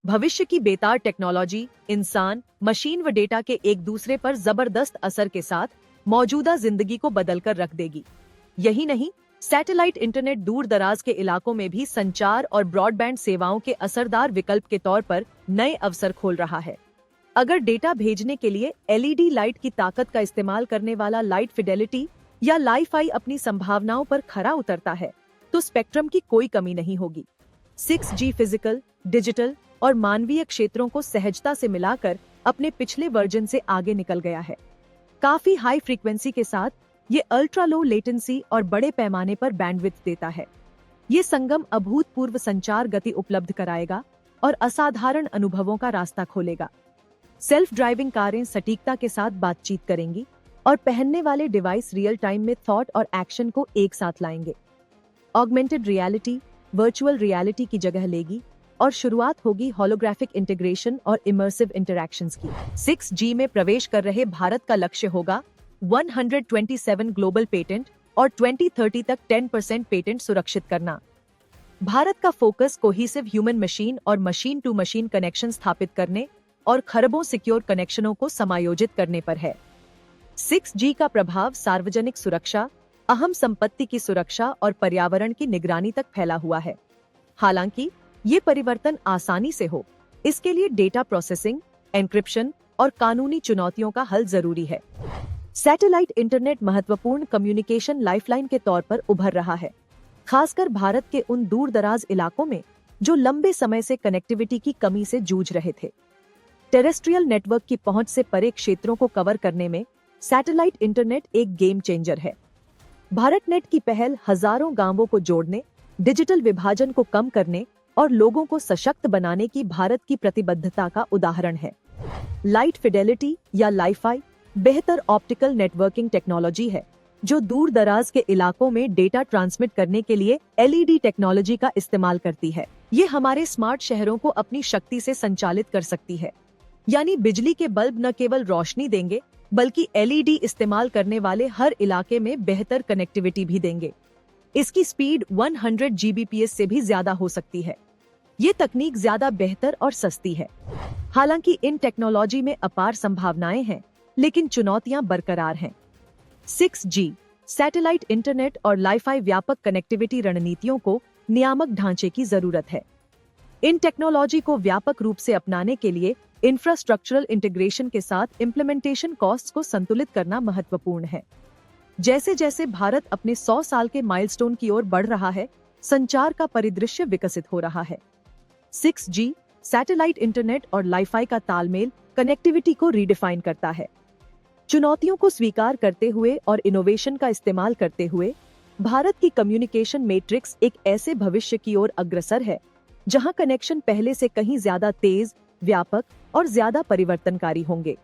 भविष्य की बेतार टेक्नोलॉजी इंसान, मशीन व डेटा के एक दूसरे पर जबरदस्त असर के साथ मौजूदा जिंदगी को बदलकर रख देगी। यही नहीं, सैटेलाइट इंटरनेट दूर दराज के इलाकों में भी संचार और ब्रॉडबैंड सेवाओं के असरदार विकल्प के तौर पर नए अवसर खोल रहा है। अगर डेटा भेजने के लिए एलईडी लाइट की ताकत का इस्तेमाल करने वाला लाइट फिडेलिटी या लाईफाई अपनी संभावनाओं पर खरा उतरता है, तो स्पेक्ट्रम की कोई कमी नहीं होगी। 6G फिजिकल, डिजिटल और मानवीय क्षेत्रों को सहजता से मिलाकर अपने पिछले वर्जन से आगे निकल गया है। काफी हाई फ्रीक्वेंसी के साथ ये अल्ट्रा लो लेटेंसी और बड़े पैमाने पर बैंडविड्थ देता है। ये संगम अभूतपूर्व संचार गति उपलब्ध कराएगा और असाधारण अनुभवों का रास्ता खोलेगा। सेल्फ ड्राइविंग कारें सटीकता के साथ बातचीत करेंगी और पहनने वाले डिवाइस रियल टाइम में थॉट और एक्शन को एक साथ लाएंगे। ऑगमेंटेड रियलिटी वर्चुअल रियलिटी की जगह लेगी और शुरुआत होगी होलोग्राफिक इंटीग्रेशन और इमर्सिव इंटरैक्शंस की। 6G में प्रवेश कर रहे भारत का लक्ष्य होगा 127 ग्लोबल पेटेंट और 2030 तक 10% पेटेंट सुरक्षित करना। भारत का फोकस कोहेसिव ह्यूमन मशीन और मशीन टू मशीन कनेक्शन स्थापित करने और खरबों सिक्योर कनेक्शनों को समायोजित करने पर है। 6G का प्रभाव सार्वजनिक सुरक्षा, अहम संपत्ति की सुरक्षा और पर्यावरण की निगरानी तक फैला हुआ है। हालांकि ये परिवर्तन आसानी से हो, इसके लिए डेटा प्रोसेसिंग, एन्क्रिप्शन और कानूनी चुनौतियों का हल जरूरी है। सैटेलाइट इंटरनेट महत्वपूर्ण कम्युनिकेशन लाइफलाइन के तौर पर उभर रहा है, खासकर भारत के उन दूर दराज इलाकों में जो लंबे समय से कनेक्टिविटी की कमी से जूझ रहे थे। टेरेस्ट्रियल नेटवर्क की पहुंच से परे क्षेत्रों को कवर करने में सैटेलाइट इंटरनेट एक गेम चेंजर है। भारत नेट की पहल हजारों गांवों को जोड़ने, डिजिटल विभाजन को कम करने और लोगों को सशक्त बनाने की भारत की प्रतिबद्धता का उदाहरण है। लाइट फिडेलिटी या लाईफाई बेहतर ऑप्टिकल नेटवर्किंग टेक्नोलॉजी है जो दूर दराज के इलाकों में डेटा ट्रांसमिट करने के लिए एलईडी टेक्नोलॉजी का इस्तेमाल करती है। ये हमारे स्मार्ट शहरों को अपनी शक्ति से संचालित कर सकती है, यानी बिजली के बल्ब न केवल रोशनी देंगे बल्कि एलईडी इस्तेमाल करने वाले हर इलाके में बेहतर कनेक्टिविटी भी देंगे। इसकी स्पीड 100 Gbps से भी ज्यादा हो सकती है। ये तकनीक ज्यादा बेहतर और सस्ती है। हालांकि इन टेक्नोलॉजी में अपार संभावनाएं हैं, लेकिन चुनौतियां बरकरार हैं। 6G, सैटेलाइट इंटरनेट और लाईफाई व्यापक कनेक्टिविटी रणनीतियों को नियामक ढांचे की जरूरत है। इन टेक्नोलॉजी को व्यापक रूप से अपनाने के लिए इंफ्रास्ट्रक्चरल इंटीग्रेशन के साथ इम्प्लीमेंटेशन कॉस्ट्स को संतुलित करना महत्वपूर्ण है। जैसे जैसे भारत अपने 100 साल के माइलस्टोन की ओर बढ़ रहा है, संचार का परिदृश्य विकसित हो रहा है। 6G, सैटेलाइट इंटरनेट और लाईफाई का तालमेल कनेक्टिविटी को रीडिफाइन करता है। चुनौतियों को स्वीकार करते हुए और इनोवेशन का इस्तेमाल करते हुए भारत की कम्युनिकेशन मैट्रिक्स एक ऐसे भविष्य की ओर अग्रसर है जहां कनेक्शन पहले से कहीं ज्यादा तेज, व्यापक और ज्यादा परिवर्तनकारी होंगे।